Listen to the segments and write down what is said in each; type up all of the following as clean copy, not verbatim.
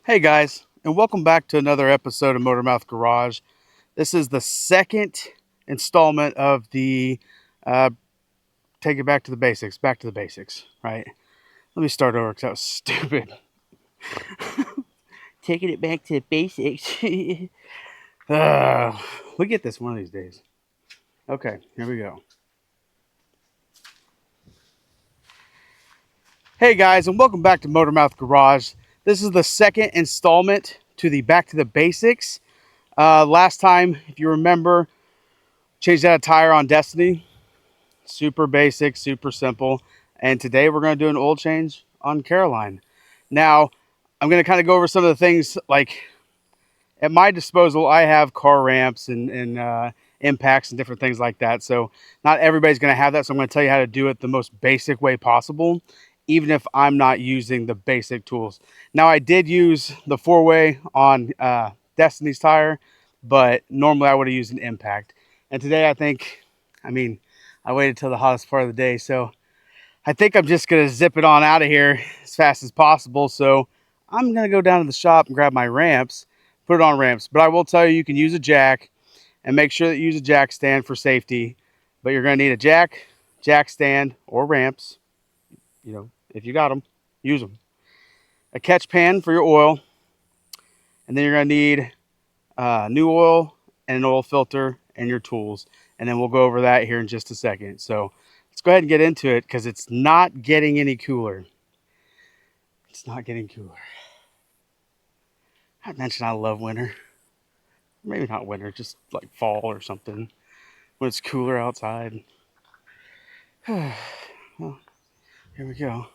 Hey guys, and welcome back to another episode of Motormouth Garage. This is the second installment of the uh, take it back to the basics, right? Let me start over because that was stupid. Taking it back to the basics. We get this one of these days. Okay, here we go. Hey guys, and welcome back to Motormouth Garage. This is the second installment to the Back to the Basics. Last time, if you remember, changed out a tire on Destiny. Super basic, super simple. And today we're going to do an oil change on Caroline. Now, I'm going to kind of go over some of the things like at my disposal. I have car ramps and impacts and different things like that. So not everybody's going to have that. So I'm going to tell you how to do it the most basic way possible, even if I'm not using the basic tools. Now, I did use the 4-way on Destiny's tire, but normally I would have used an impact. And today I waited till the hottest part of the day, so I think I'm just going to zip it on out of here as fast as possible. So I'm going to go down to the shop and grab my ramps, put it on ramps. But I will tell you, you can use a jack, and make sure that you use a jack stand for safety. But you're going to need a jack stand, or ramps. If you got them, use them. A catch pan for your oil, and then you're going to need new oil and an oil filter and your tools. And then we'll go over that here in just a second. So let's go ahead and get into it because it's not getting any cooler. It's not getting cooler. I mentioned I love winter. Maybe not winter, just like fall or something when it's cooler outside. Well, here we go.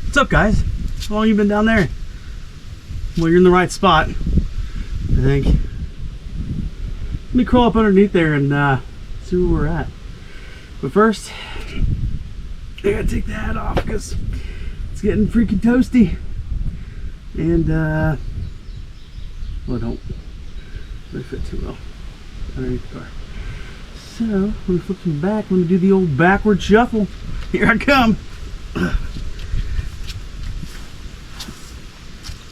What's up, guys? How long you been down there? Well, you're in the right spot, I think. Let me crawl up underneath there and see where we're at. But first, I gotta take the hat off because it's getting freaking toasty. And well, don't really fit too well underneath the car. So I'm gonna flip them back. I'm gonna do the old backward shuffle. Here I come.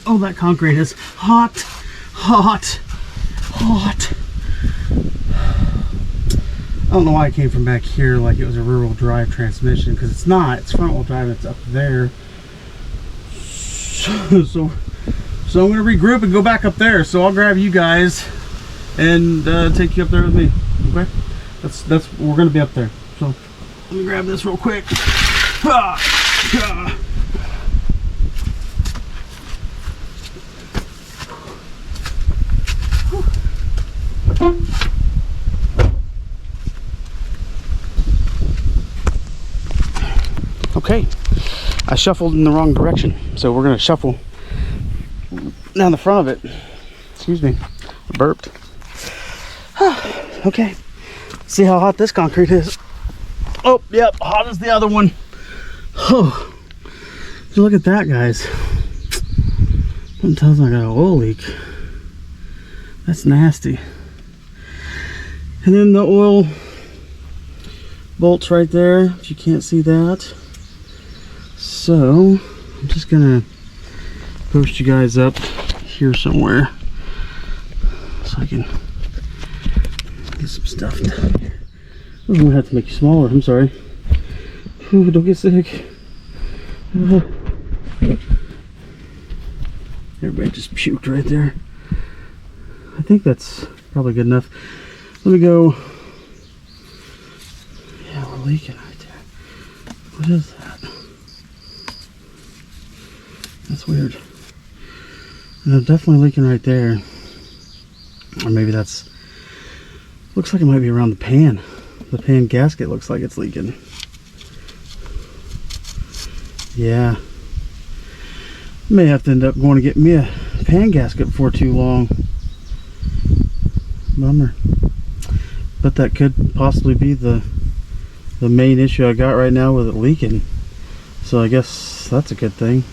Oh, that concrete is hot, hot, hot. I don't know why I came from back here like it was a rear-wheel drive transmission, because it's not. It's front-wheel drive. It's up there. So I'm going to regroup and go back up there. So I'll grab you guys and take you up there with me. Okay? That's we're going to be up there. So let me grab this real quick. Okay, I shuffled in the wrong direction, so we're gonna shuffle down the front of it. Excuse me, I burped. Okay, see how hot this concrete is. Oh, yep, hot as the other one. Oh, look at that, guys. Don't tell us I got an oil leak. That's nasty. And then the oil bolts right there, if you can't see that. So I'm just gonna post you guys up here somewhere so I can get some stuff down here. I'm gonna have to make you smaller. I'm sorry. Ooh, don't get sick. Everybody just puked right there. I think that's probably good enough. Let me go. Yeah, we're leaking right there. What is that? That's weird. And definitely leaking right there. Or maybe that's, looks like it might be around the pan. The pan gasket looks like it's leaking. Yeah. May have to end up going to get me a pan gasket before too long. Bummer. But that could possibly be the main issue I got right now with it leaking. So I guess that's a good thing.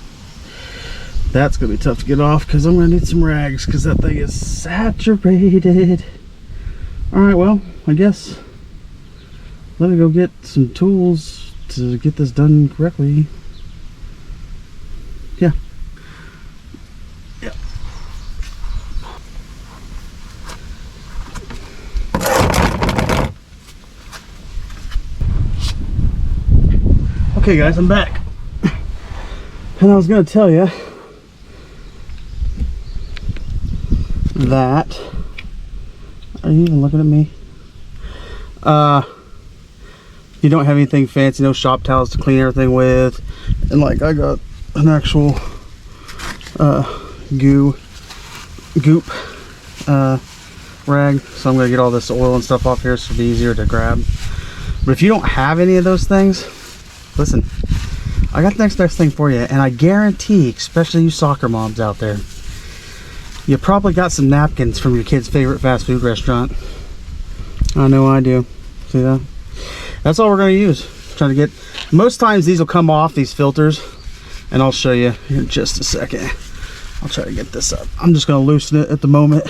That's gonna be tough to get off because I'm gonna need some rags because that thing is saturated. All right, well, I guess let me go get some tools to get this done correctly. Yeah. Yeah. Okay guys, I'm back. And I was gonna tell you that, are you even looking at me? You don't have anything fancy, no shop towels to clean everything with, and like I got an actual goop rag, so I'm gonna get all this oil and stuff off here so it'll be easier to grab. But if you don't have any of those things, listen, I got the next best thing for you, and I guarantee, especially you soccer moms out there, you probably got some napkins from your kid's favorite fast food restaurant. I know I do. See that? That's all we're going to use. Trying to get, most times these will come off, these filters, and I'll show you in just a second. I'll try to get this up. I'm just going to loosen it at the moment,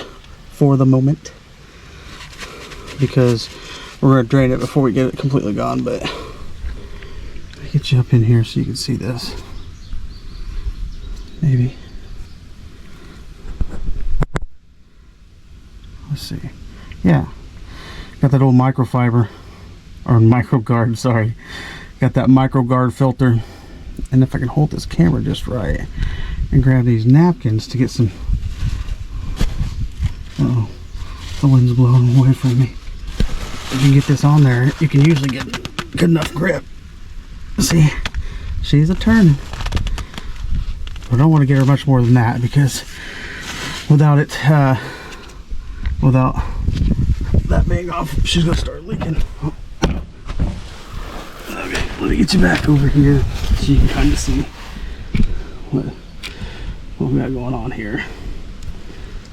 for the moment, because we're going to drain it before we get it completely gone. But I'll get you up in here so you can see this. Maybe. Let's see. Yeah. Got that old microfiber. Or MicroGuard, sorry. Got that MicroGuard filter. And if I can hold this camera just right and grab these napkins to get some, uh-oh, the wind's blowing away from me. If you can get this on there, you can usually get good enough grip. See, she's a turning. But I don't want to get her much more than that, because without it, without that being off, she's gonna start leaking. Okay, let me get you back over here so you can kind of see what we got going on here.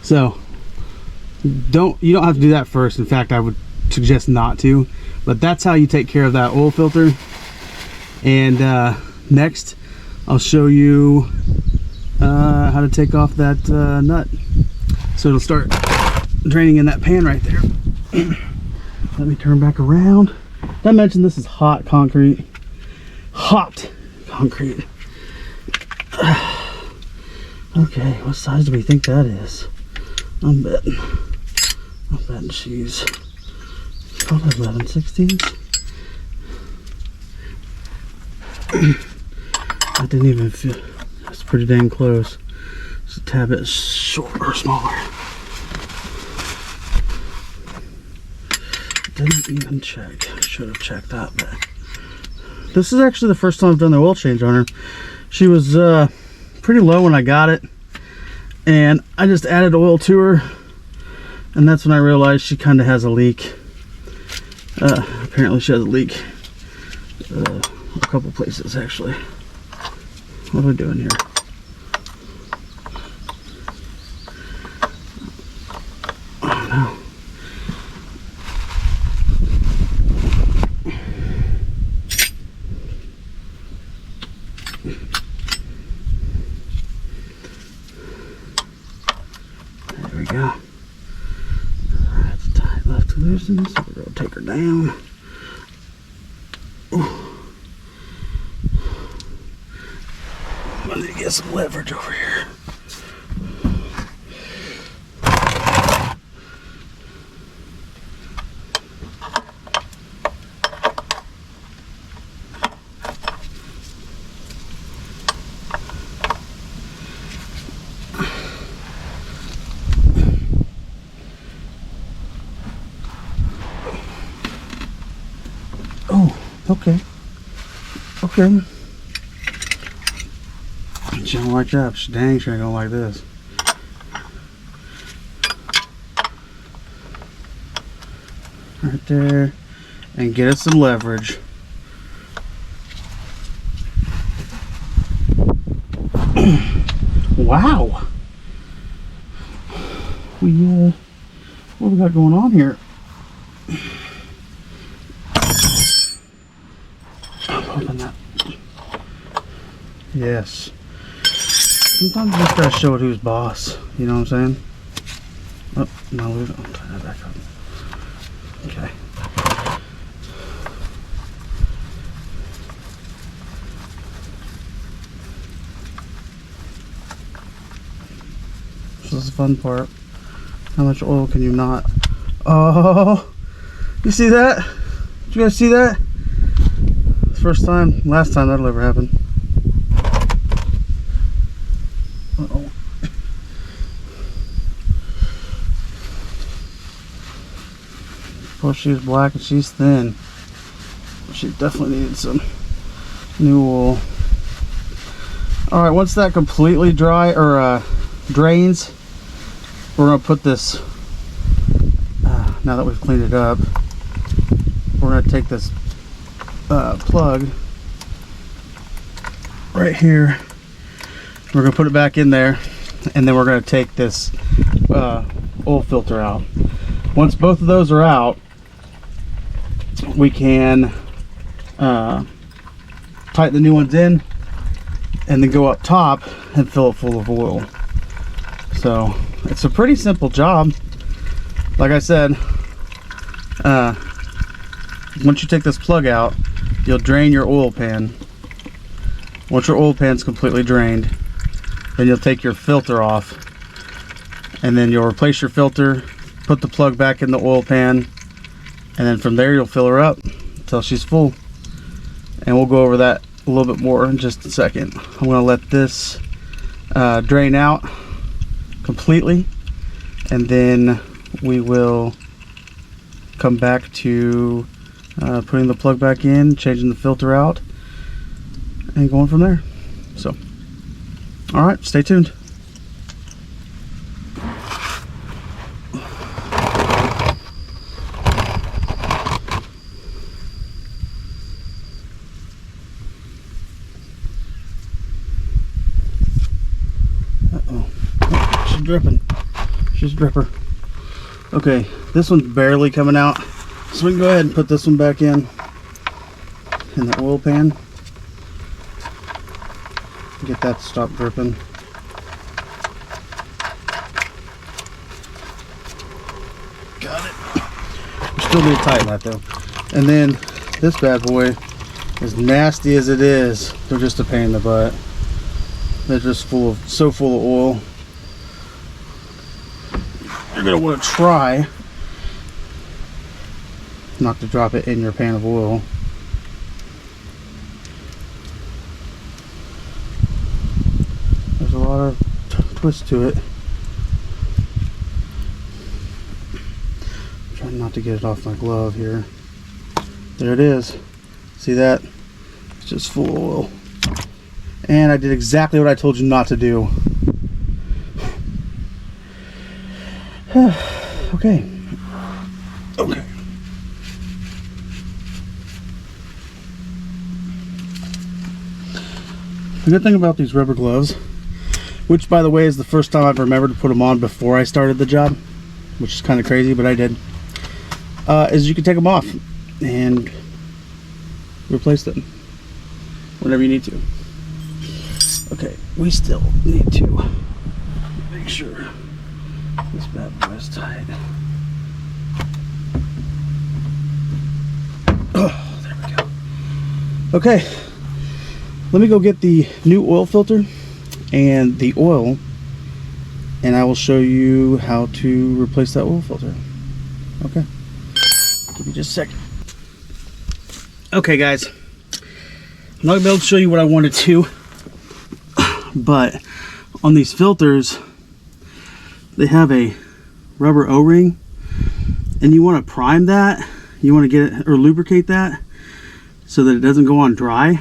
So you don't have to do that first. In fact, I would suggest not to, but that's how you take care of that oil filter. And next I'll show you how to take off that nut, so it'll start draining in that pan right there. Let me turn back around. Did I mention this is hot concrete? Hot concrete. Okay, what size do we think that is? I'm betting she's probably 11/16. I didn't even feel, that's pretty dang close. Just a tad bit shorter or smaller. Didn't even check. I should have checked that, but this is actually the first time I've done the oil change on her. She was pretty low when I got it, and I just added oil to her, and that's when I realized she kind of has a leak. Apparently she has a leak a couple places actually. What am I doing here? Oh no. There we go. That's tight left to loosen, so we're gonna take her down. Ooh. I need to get some leverage over here. Oh, okay. Okay. She don't like that. She dang sure ain't gonna like this. Right there. And get us some leverage. Wow. What we got going on here? I'm hoping that. Yes. Sometimes you just gotta show it who's boss. You know what I'm saying? Oh, no, I'll tie that back up. Okay. This is the fun part. How much oil can you not? Oh, you see that? Did you guys see that? First time, last time that'll ever happen. Uh-oh. Well, she's black and she's thin. She definitely needed some new wool. All right, once that completely dry or drains, we're gonna put this. Now that we've cleaned it up, we're gonna take this plug right here. We're gonna put it back in there, and then we're gonna take this oil filter out. Once both of those are out, we can tighten the new ones in and then go up top and fill it full of oil. So it's a pretty simple job. Like I said, once you take this plug out, you'll drain your oil pan. Once your oil pan's completely drained, then you'll take your filter off, and then you'll replace your filter, put the plug back in the oil pan, and then from there you'll fill her up until she's full. And we'll go over that a little bit more in just a second. I'm going to let this drain out completely, and then we will come back to putting the plug back in, changing the filter out, and going from there. So, all right, stay tuned. Uh-oh. Oh, she's dripping. She's a dripper. Okay, this one's barely coming out, so we can go ahead and put this one back in the oil pan. Get that to stop dripping. Got it. We still need to tighten that though. And then this bad boy, as nasty as it is, they're just a pain in the butt. They're just so full of oil. You're gonna want to try not to drop it in your pan of oil. There's a lot of twist to it. I'm trying not to get it off my glove here. There it is. See that? It's just full of oil. And I did exactly what I told you not to do. Okay. Okay. The good thing about these rubber gloves, which by the way is the first time I've remembered to put them on before I started the job, which is kind of crazy, but I did, is you can take them off and replace them whenever you need to. Okay, we still need to make sure this bad boy is tight. Oh, there we go. Okay, let me go get the new oil filter and the oil, and I will show you how to replace that oil filter. Okay, give me just a second. Okay guys, I'm not gonna be able to show you what I wanted to, but on these filters they have a rubber O-ring, and you want to prime that, you want to get it or lubricate that so that it doesn't go on dry.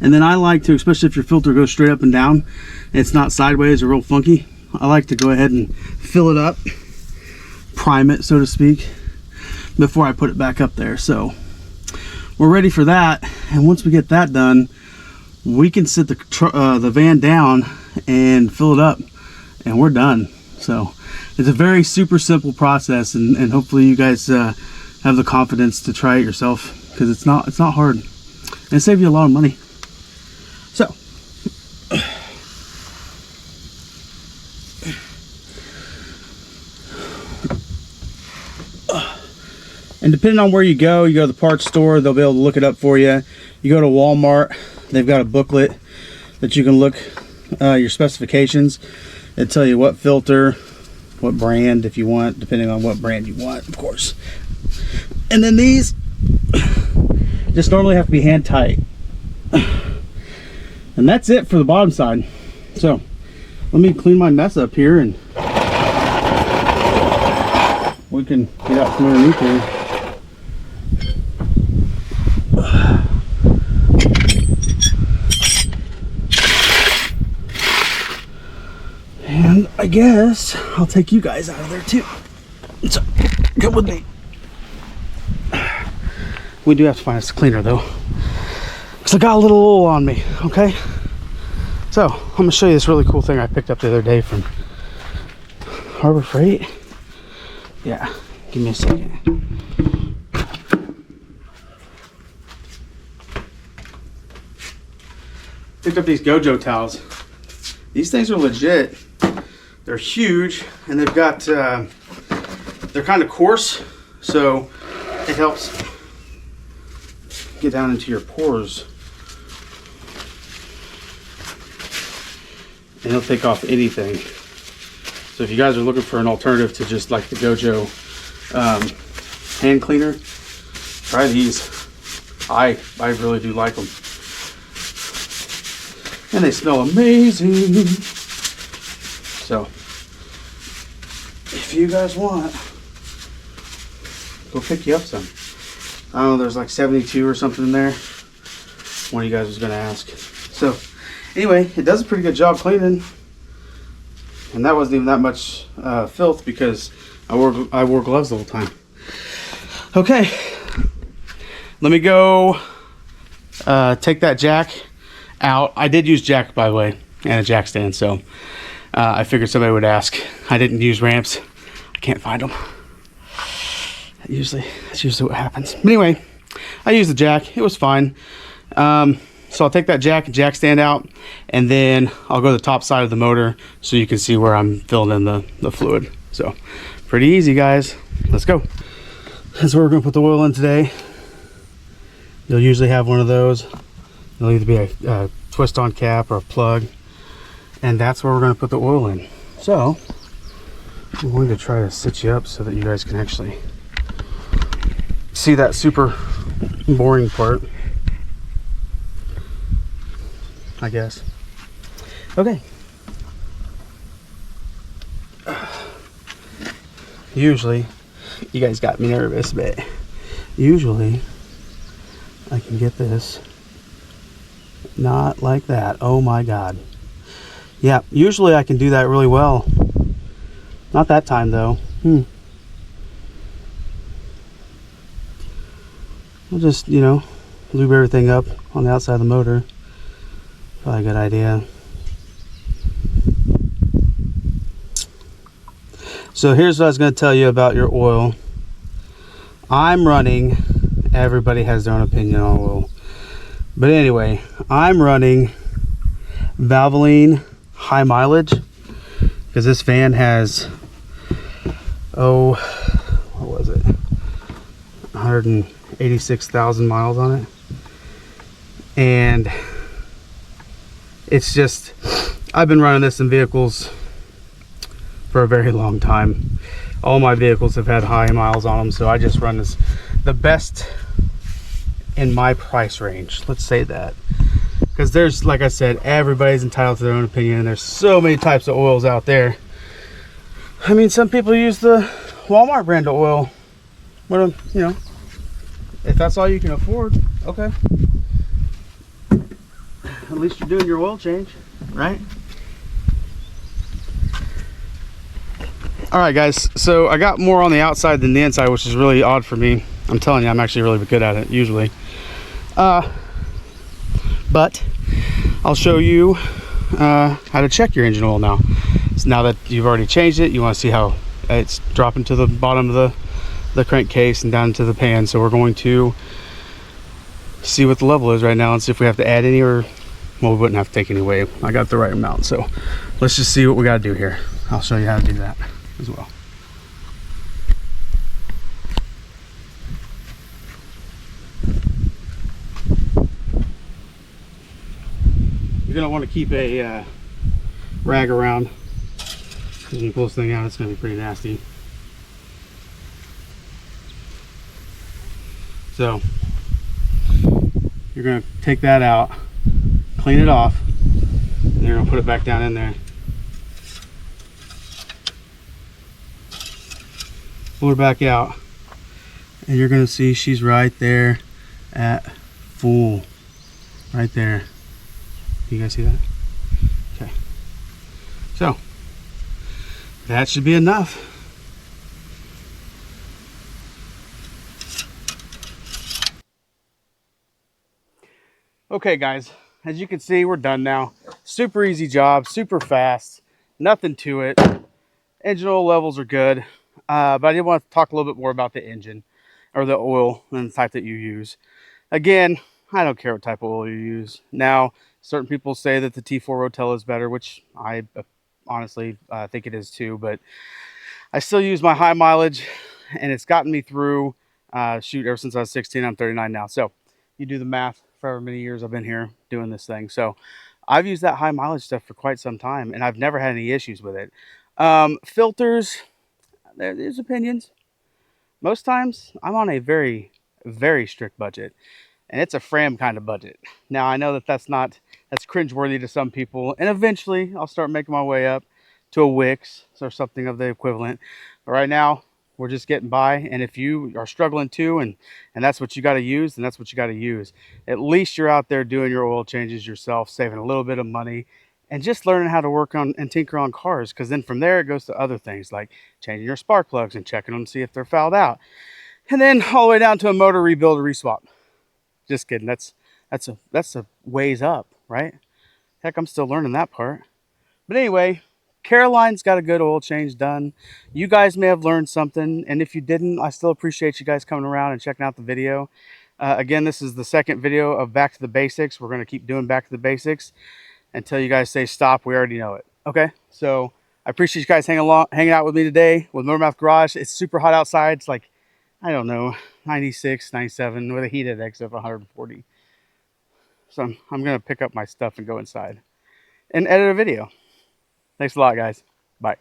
And then I like to, especially if your filter goes straight up and down and it's not sideways or real funky, I like to go ahead and fill it up, prime it so to speak, before I put it back up there. So we're ready for that, and once we get that done, we can sit the van down and fill it up, and we're done. So it's a very super simple process, and hopefully you guys have the confidence to try it yourself, because it's not hard, and it saves you a lot of money. So And depending on where you go to the parts store, they'll be able to look it up for you. You go to Walmart, they've got a booklet that you can look your specifications and tell you what filter, what brand if you want, depending on what brand you want, of course. And then these just normally have to be hand tight. And that's it for the bottom side. So let me clean my mess up here and we can get out from underneath here. And I guess I'll take you guys out of there too. So come with me. We do have to find us a cleaner though, because I got a little oil on me, okay? So I'm gonna show you this really cool thing I picked up the other day from Harbor Freight. Yeah, give me a second. Picked up these Gojo towels. These things are legit. They're huge, and they've got, they're kind of coarse, so it helps get down into your pores. And it'll take off anything. So if you guys are looking for an alternative to just like the Gojo hand cleaner, try these. I really do like them. And they smell amazing. So if you guys want, go pick you up some. I don't know, there's like 72 or something in there. One of you guys was gonna ask. So anyway, it does a pretty good job cleaning. And that wasn't even that much filth because I wore gloves the whole time. Okay, let me go take that jack out. I did use jack, by the way, and a jack stand, so I figured somebody would ask. I didn't use ramps. I can't find them. That's usually what happens. But anyway, I used the jack. It was fine. So I'll take that jack and jack stand out, and then I'll go to the top side of the motor so you can see where I'm filling in the fluid. So pretty easy, guys. Let's go. That's where we're gonna put the oil in today. You'll usually have one of those. It'll either be a twist-on cap or a plug, and that's where we're gonna put the oil in. So I'm going to try to sit you up so that you guys can actually see that super boring part, I guess. Okay. Usually, you guys got me nervous, but usually I can get this not like that. Oh my God. Yeah, usually I can do that really well. Not that time though. We'll just, you know, lube everything up on the outside of the motor. Probably a good idea. So here's what I was going to tell you about your oil. I'm running, everybody has their own opinion on oil, but anyway, I'm running Valvoline high mileage because this van has, oh, what was it, 186,000 miles on it, and it's just, I've been running this in vehicles for a very long time. All my vehicles have had high miles on them, so I just run this the best in my price range, let's say that, because there's, like I said, everybody's entitled to their own opinion. There's so many types of oils out there. I mean, some people use the Walmart brand of oil. Well, you know, if that's all you can afford, okay. At least you're doing your oil change, right? All right, guys, so I got more on the outside than the inside, which is really odd for me. I'm telling you, I'm actually really good at it usually. But I'll show you how to check your engine oil now. So now that you've already changed it, you want to see how it's dropping to the bottom of the crankcase and down to the pan. So we're going to see what the level is right now and see if we have to add any, or, well, we wouldn't have to take any away. I got the right amount, so let's just see what we got to do here. I'll show you how to do that as well. You're gonna want to keep a rag around, because when you pull this thing out, it's gonna be pretty nasty. So you're gonna take that out, clean it off, and you're gonna put it back down in there. Pull her back out, and you're gonna see she's right there at full, right there. You guys see that? Okay. So that should be enough. Okay guys, as you can see, we're done now. Super easy job, super fast, nothing to it. Engine oil levels are good, but I did want to talk a little bit more about the engine, or the oil and the type that you use. Again, I don't care what type of oil you use. Now, certain people say that the T4 Rotella is better, which I honestly think it is too, but I still use my high mileage, and it's gotten me through, shoot, ever since I was 16. I'm 39 now. So you do the math for however many years I've been here doing this thing. So I've used that high mileage stuff for quite some time, and I've never had any issues with it. Filters, there's opinions. Most times I'm on a very, very strict budget, and it's a Fram kind of budget. Now I know that that's cringeworthy to some people, and eventually I'll start making my way up to a Wix or something of the equivalent. But right now we're just getting by, and if you are struggling too, and that's what you got to use, then that's what you got to use. At least you're out there doing your oil changes yourself, saving a little bit of money, and just learning how to work on and tinker on cars, because then from there it goes to other things like changing your spark plugs and checking them to see if they're fouled out, and then all the way down to a motor rebuild or reswap. Just kidding. That's a ways up, right? Heck, I'm still learning that part. But anyway, Caroline's got a good oil change done. You guys may have learned something, and if you didn't, I still appreciate you guys coming around and checking out the video. Again, this is the second video of Back to the Basics. We're going to keep doing Back to the Basics until you guys say stop. We already know it. Okay, so I appreciate you guys hanging out with me today with Motormouth Garage. It's super hot outside. It's like, I don't know, 96, 97 with a heat index of 140. So I'm going to pick up my stuff and go inside and edit a video. Thanks a lot, guys. Bye.